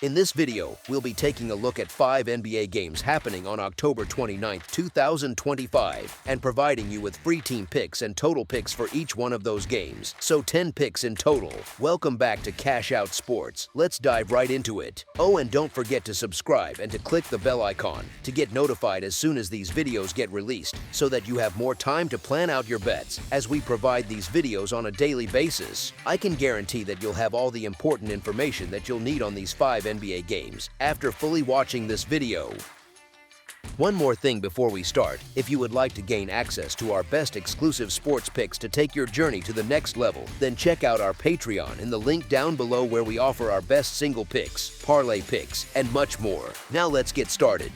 In this video, we'll be taking a look at 5 NBA games happening on October 29, 2025, and providing you with free team picks and total picks for each one of those games, so 10 picks in total. Welcome back to Cash Out Sports. Let's dive right into it. Oh, and don't forget to subscribe and to click the bell icon to get notified as soon as these videos get released, so that you have more time to plan out your bets as we provide these videos on a daily basis. I can guarantee that you'll have all the important information that you'll need on these 5 NBA games after fully watching this video. One more thing before we start: if you would like to gain access to our best exclusive sports picks to take your journey to the next level, then check out our Patreon in the link down below, where we offer our best single picks, parlay picks, and much more. Now let's get started.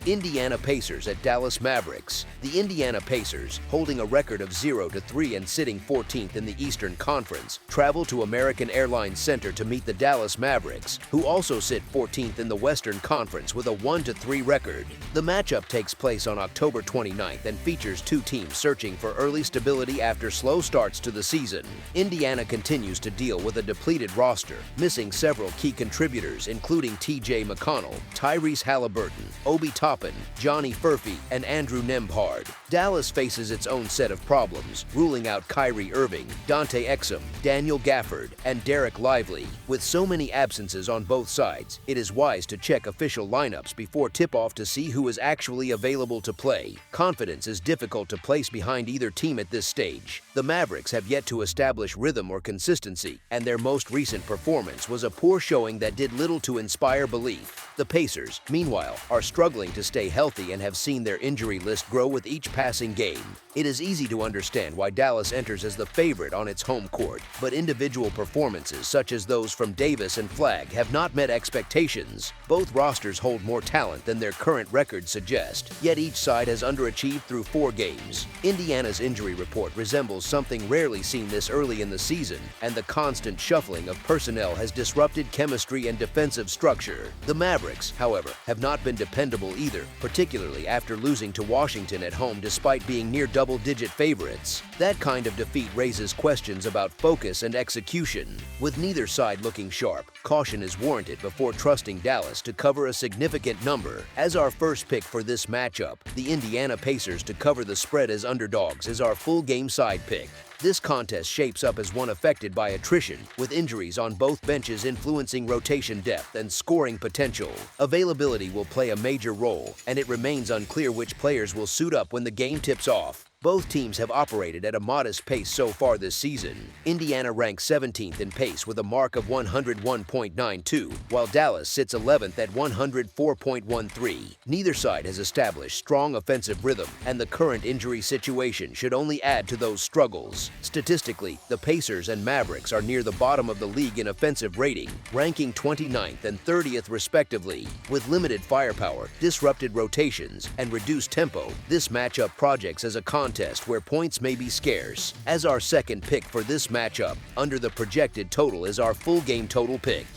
Indiana Pacers at Dallas Mavericks. The Indiana Pacers, holding a record of 0-3 and sitting 14th in the Eastern Conference, travel to American Airlines Center to meet the Dallas Mavericks, who also sit 14th in the Western Conference with a 1-3 record. The matchup takes place on October 29th and features two teams searching for early stability after slow starts to the season. Indiana continues to deal with a depleted roster, missing several key contributors including T.J. McConnell, Tyrese Halliburton, Obi Toppin, Johnny Furphy, and Andrew Nembhard. Dallas faces its own set of problems, ruling out Kyrie Irving, Dante Exum, Daniel Gafford, and Derek Lively. With so many absences on both sides, it is wise to check official lineups before tip-off to see who is actually available to play. Confidence is difficult to place behind either team at this stage. The Mavericks have yet to establish rhythm or consistency, and their most recent performance was a poor showing that did little to inspire belief. The Pacers, meanwhile, are struggling to stay healthy and have seen their injury list grow with each passing game. It is easy to understand why Dallas enters as the favorite on its home court, but individual performances such as those from Davis and Flagg have not met expectations. Both rosters hold more talent than their current records suggest, yet each side has underachieved through 4 games. Indiana's injury report resembles something rarely seen this early in the season, and the constant shuffling of personnel has disrupted chemistry and defensive structure. The Mavericks, however, have not been dependable either, particularly after losing to Washington at home despite being near double-digit favorites. That kind of defeat raises questions about focus and execution. With neither side looking sharp, caution is warranted before trusting Dallas to cover a significant number. As our first pick for this matchup, the Indiana Pacers to cover the spread as underdogs is our full game side pick. This contest shapes up as one affected by attrition, with injuries on both benches influencing rotation depth and scoring potential. Availability will play a major role, and it remains unclear which players will suit up when the game tips off. Both teams have operated at a modest pace so far this season. Indiana ranks 17th in pace with a mark of 101.92, while Dallas sits 11th at 104.13. Neither side has established strong offensive rhythm, and the current injury situation should only add to those struggles. Statistically, the Pacers and Mavericks are near the bottom of the league in offensive rating, ranking 29th and 30th respectively. With limited firepower, disrupted rotations, and reduced tempo, this matchup projects as a contest where points may be scarce. As our second pick for this matchup, under the projected total is our full game total pick.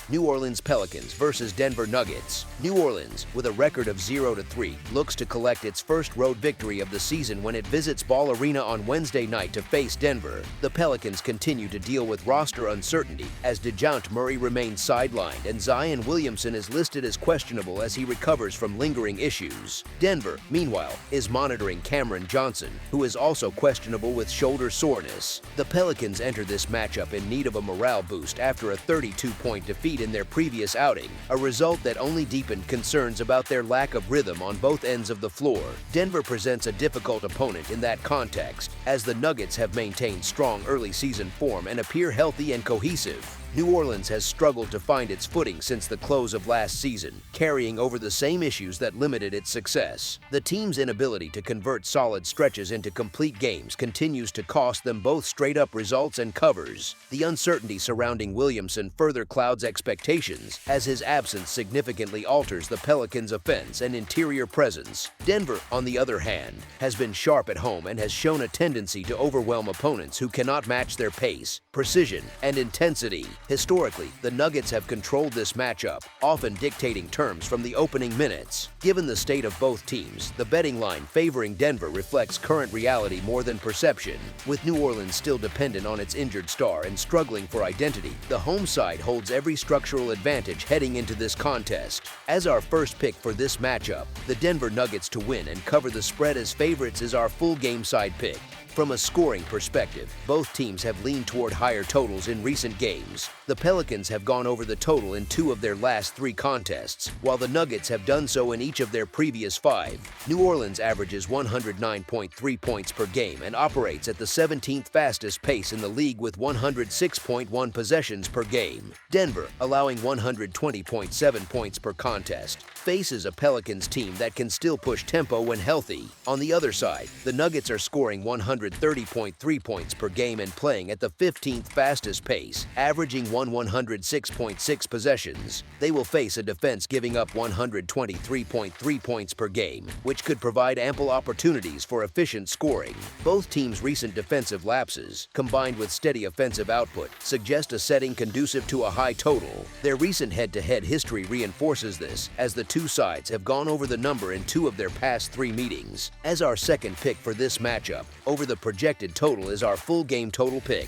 New Orleans Pelicans versus Denver Nuggets. New Orleans, with a record of 0-3, looks to collect its first road victory of the season when it visits Ball Arena on Wednesday night to face Denver. The Pelicans continue to deal with roster uncertainty as DeJounte Murray remains sidelined and Zion Williamson is listed as questionable as he recovers from lingering issues. Denver, meanwhile, is monitoring Cameron Johnson, who is also questionable with shoulder soreness. The Pelicans enter this matchup in need of a morale boost after a 32-point defeat in their previous outing, a result that only deepened concerns about their lack of rhythm on both ends of the floor. Denver presents a difficult opponent in that context, as the Nuggets have maintained strong early season form and appear healthy and cohesive. New Orleans has struggled to find its footing since the close of last season, carrying over the same issues that limited its success. The team's inability to convert solid stretches into complete games continues to cost them both straight-up results and covers. The uncertainty surrounding Williamson further clouds expectations, as his absence significantly alters the Pelicans' offense and interior presence. Denver, on the other hand, has been sharp at home and has shown a tendency to overwhelm opponents who cannot match their pace, precision, and intensity. Historically, the Nuggets have controlled this matchup, often dictating terms from the opening minutes. Given the state of both teams, the betting line favoring Denver reflects current reality more than perception. With New Orleans still dependent on its injured star and struggling for identity, the home side holds every structural advantage heading into this contest. As our first pick for this matchup, the Denver Nuggets to win and cover the spread as favorites is our full game side pick. From a scoring perspective, both teams have leaned toward higher totals in recent games. The Pelicans have gone over the total in 2 of their last 3 contests, while the Nuggets have done so in each of their previous 5. New Orleans averages 109.3 points per game and operates at the 17th fastest pace in the league with 106.1 possessions per game. Denver, allowing 120.7 points per contest, faces a Pelicans team that can still push tempo when healthy. On the other side, the Nuggets are scoring 130.3 points per game and playing at the 15th fastest pace, averaging 106.6 possessions. They will face a defense giving up 123.3 points per game, which could provide ample opportunities for efficient scoring. Both teams' recent defensive lapses, combined with steady offensive output, suggest a setting conducive to a high total. Their recent head-to-head history reinforces this, as the two sides have gone over the number in 2 of their past 3 meetings. As our second pick for this matchup, over the projected total is our full game total pick.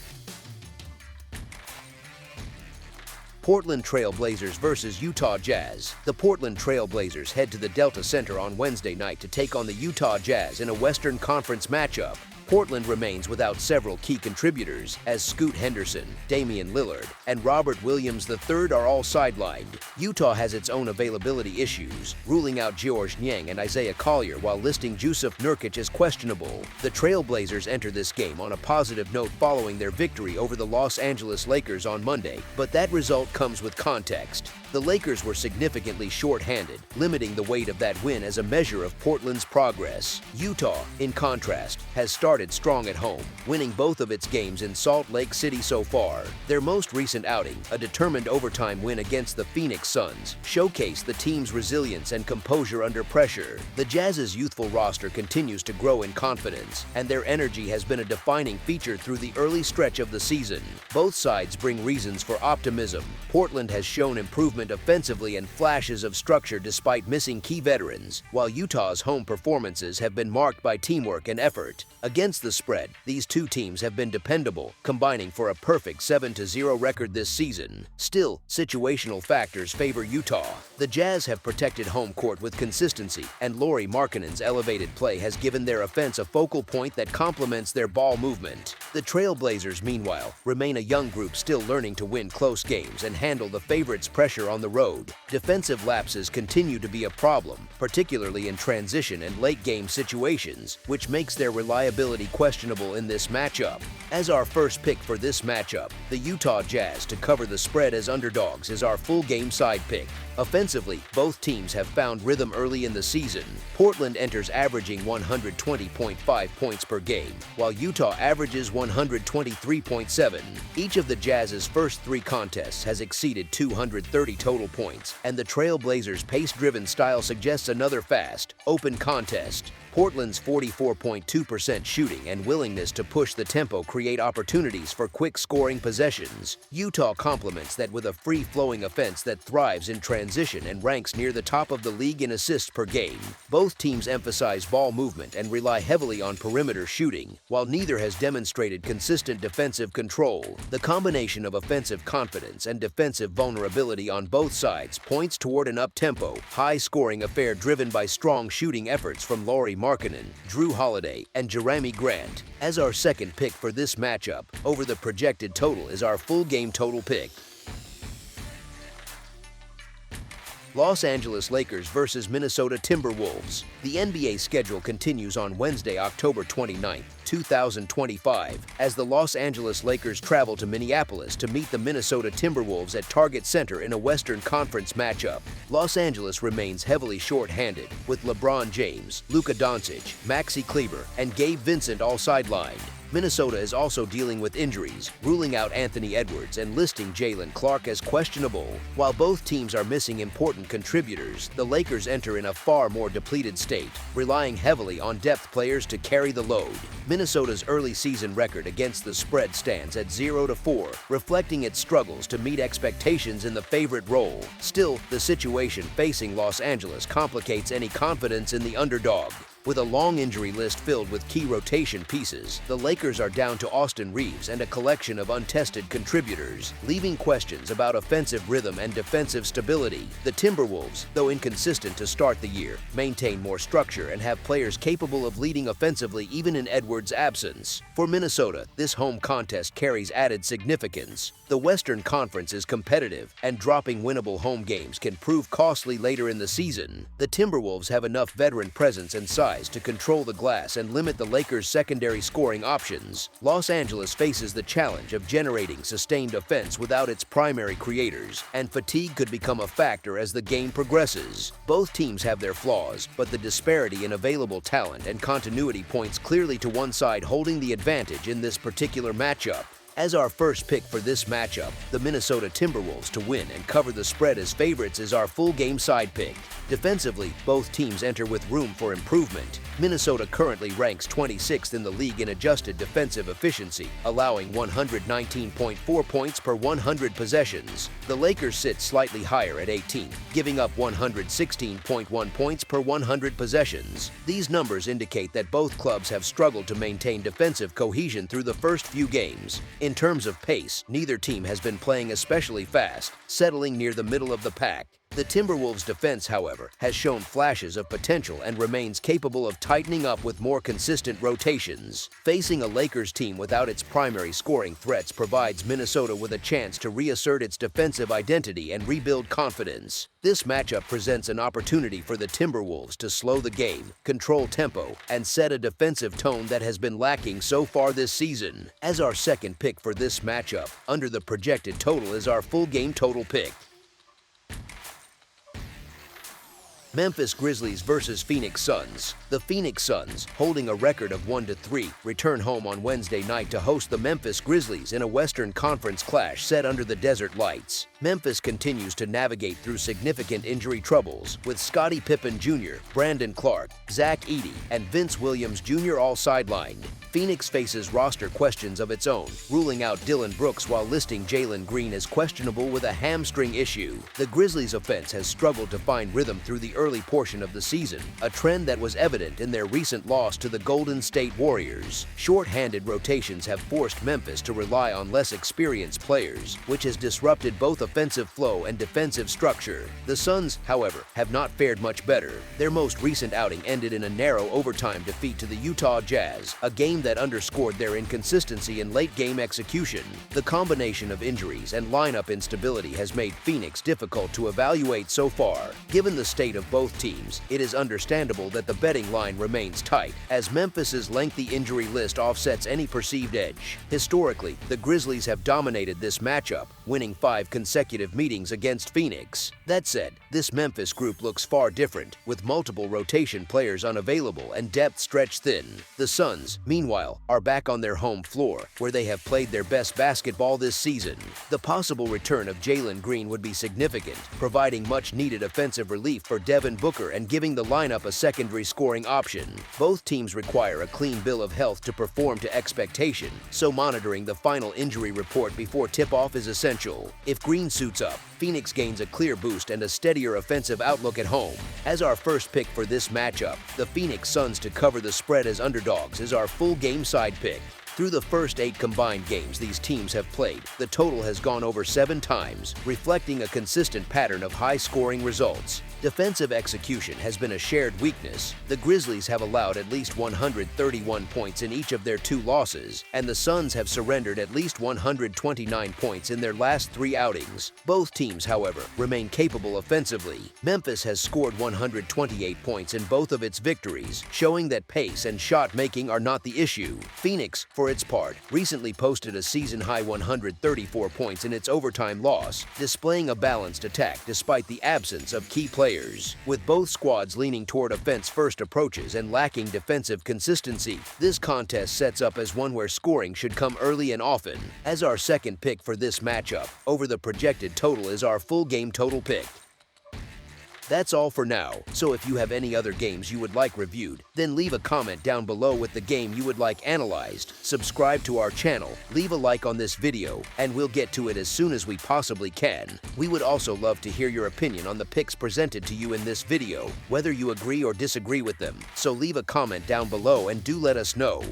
Portland Trail Blazers versus Utah Jazz. The Portland Trail Blazers head to the Delta Center on Wednesday night to take on the Utah Jazz in a Western Conference matchup. Portland remains without several key contributors, as Scoot Henderson, Damian Lillard, and Robert Williams III are all sidelined. Utah has its own availability issues, ruling out Georges Niang and Isaiah Collier while listing Jusuf Nurkic as questionable. The Trailblazers enter this game on a positive note following their victory over the Los Angeles Lakers on Monday, but that result comes with context. The Lakers were significantly short-handed, limiting the weight of that win as a measure of Portland's progress. Utah, in contrast, has started strong at home, winning both of its games in Salt Lake City so far. Their most recent outing, a determined overtime win against the Phoenix Suns, showcased the team's resilience and composure under pressure. The Jazz's youthful roster continues to grow in confidence, and their energy has been a defining feature through the early stretch of the season. Both sides bring reasons for optimism. Portland has shown improvement offensively and flashes of structure despite missing key veterans, while Utah's home performances have been marked by teamwork and effort. Against the spread, these two teams have been dependable, combining for a perfect 7-0 record this season. Still, situational factors favor Utah. The Jazz have protected home court with consistency, and Lauri Markkanen's elevated play has given their offense a focal point that complements their ball movement. The Trailblazers, meanwhile, remain a young group still learning to win close games and handle the favorites' pressure on the road. Defensive lapses continue to be a problem, particularly in transition and late-game situations, which makes their reliability questionable in this matchup. As our first pick for this matchup, the Utah Jazz to cover the spread as underdogs is our full game side pick. Offensively, both teams have found rhythm early in the season. Portland enters averaging 120.5 points per game, while Utah averages 123.7. Each of the Jazz's first 3 contests has exceeded 230 total points, and the Trailblazers' pace-driven style suggests another fast, open contest. Portland's 44.2% shooting and willingness to push the tempo create opportunities for quick scoring possessions. Utah complements that with a free-flowing offense that thrives in transition and ranks near the top of the league in assists per game. Both teams emphasize ball movement and rely heavily on perimeter shooting, while neither has demonstrated consistent defensive control. The combination of offensive confidence and defensive vulnerability on both sides points toward an up-tempo, high-scoring affair driven by strong shooting efforts from Lauri Markkanen, Drew Holiday, and Jeremy Grant. As our second pick for this matchup, over the projected total is our full game total pick. Los Angeles Lakers versus Minnesota Timberwolves. The NBA schedule continues on Wednesday, October 29, 2025, as the Los Angeles Lakers travel to Minneapolis to meet the Minnesota Timberwolves at Target Center in a Western Conference matchup. Los Angeles remains heavily short-handed, with LeBron James, Luka Doncic, Maxi Kleber, and Gabe Vincent all sidelined. Minnesota is also dealing with injuries, ruling out Anthony Edwards and listing Jalen Clark as questionable. While both teams are missing important contributors, the Lakers enter in a far more depleted state, relying heavily on depth players to carry the load. Minnesota's early season record against the spread stands at 0-4, reflecting its struggles to meet expectations in the favorite role. Still, the situation facing Los Angeles complicates any confidence in the underdog. With a long injury list filled with key rotation pieces, the Lakers are down to Austin Reeves and a collection of untested contributors, leaving questions about offensive rhythm and defensive stability. The Timberwolves, though inconsistent to start the year, maintain more structure and have players capable of leading offensively even in Edwards' absence. For Minnesota, this home contest carries added significance. The Western Conference is competitive, and dropping winnable home games can prove costly later in the season. The Timberwolves have enough veteran presence and size to control the glass and limit the Lakers' secondary scoring options. Los Angeles faces the challenge of generating sustained offense without its primary creators, and fatigue could become a factor as the game progresses. Both teams have their flaws, but the disparity in available talent and continuity points clearly to one side holding the advantage in this particular matchup. As our first pick for this matchup, the Minnesota Timberwolves to win and cover the spread as favorites is our full game side pick. Defensively, both teams enter with room for improvement. Minnesota currently ranks 26th in the league in adjusted defensive efficiency, allowing 119.4 points per 100 possessions. The Lakers sit slightly higher at 18th, giving up 116.1 points per 100 possessions. These numbers indicate that both clubs have struggled to maintain defensive cohesion through the first few games. In terms of pace, neither team has been playing especially fast, settling near the middle of the pack. The Timberwolves' defense, however, has shown flashes of potential and remains capable of tightening up with more consistent rotations. Facing a Lakers team without its primary scoring threats provides Minnesota with a chance to reassert its defensive identity and rebuild confidence. This matchup presents an opportunity for the Timberwolves to slow the game, control tempo, and set a defensive tone that has been lacking so far this season. As our second pick for this matchup, under the projected total is our full game total pick. Memphis Grizzlies versus Phoenix Suns. The Phoenix Suns, holding a record of 1-3, return home on Wednesday night to host the Memphis Grizzlies in a Western Conference clash set under the desert lights. Memphis continues to navigate through significant injury troubles, with Scottie Pippen Jr., Brandon Clark, Zach Edey, and Vince Williams Jr. all sidelined. Phoenix faces roster questions of its own, ruling out Dillon Brooks while listing Jalen Green as questionable with a hamstring issue. The Grizzlies' offense has struggled to find rhythm through the early portion of the season, a trend that was evident in their recent loss to the Golden State Warriors. Short-handed rotations have forced Memphis to rely on less experienced players, which has disrupted both offensive flow and defensive structure. The Suns, however, have not fared much better. Their most recent outing ended in a narrow overtime defeat to the Utah Jazz, a game that underscored their inconsistency in late-game execution. The combination of injuries and lineup instability has made Phoenix difficult to evaluate so far. Given the state of both teams, it is understandable that the betting line remains tight, as Memphis's lengthy injury list offsets any perceived edge. Historically, the Grizzlies have dominated this matchup, winning 5 consecutive meetings against Phoenix. That said, this Memphis group looks far different, with multiple rotation players unavailable and depth stretched thin. The Suns, meanwhile, are back on their home floor, where they have played their best basketball this season. The possible return of Jalen Green would be significant, providing much-needed offensive relief for Devin Booker and giving the lineup a secondary scoring option. Both teams require a clean bill of health to perform to expectation, so monitoring the final injury report before tip-off is essential. If Green suits up, Phoenix gains a clear boost and a steadier offensive outlook at home. As our first pick for this matchup, the Phoenix Suns to cover the spread as underdogs is our full game side pick. Through the first 8 combined games these teams have played, the total has gone over 7 times, reflecting a consistent pattern of high-scoring results. Defensive execution has been a shared weakness. The Grizzlies have allowed at least 131 points in each of their 2 losses, and the Suns have surrendered at least 129 points in their last 3 outings. Both teams, however, remain capable offensively. Memphis has scored 128 points in both of its victories, showing that pace and shot-making are not the issue. Phoenix, for for its part, recently posted a season-high 134 points in its overtime loss, displaying a balanced attack despite the absence of key players. With both squads leaning toward offense-first approaches and lacking defensive consistency, this contest sets up as one where scoring should come early and often. As our second pick for this matchup, over the projected total is our full game total pick. That's all for now, so if you have any other games you would like reviewed, then leave a comment down below with the game you would like analyzed, subscribe to our channel, leave a like on this video, and we'll get to it as soon as we possibly can. We would also love to hear your opinion on the picks presented to you in this video, whether you agree or disagree with them, so leave a comment down below and do let us know.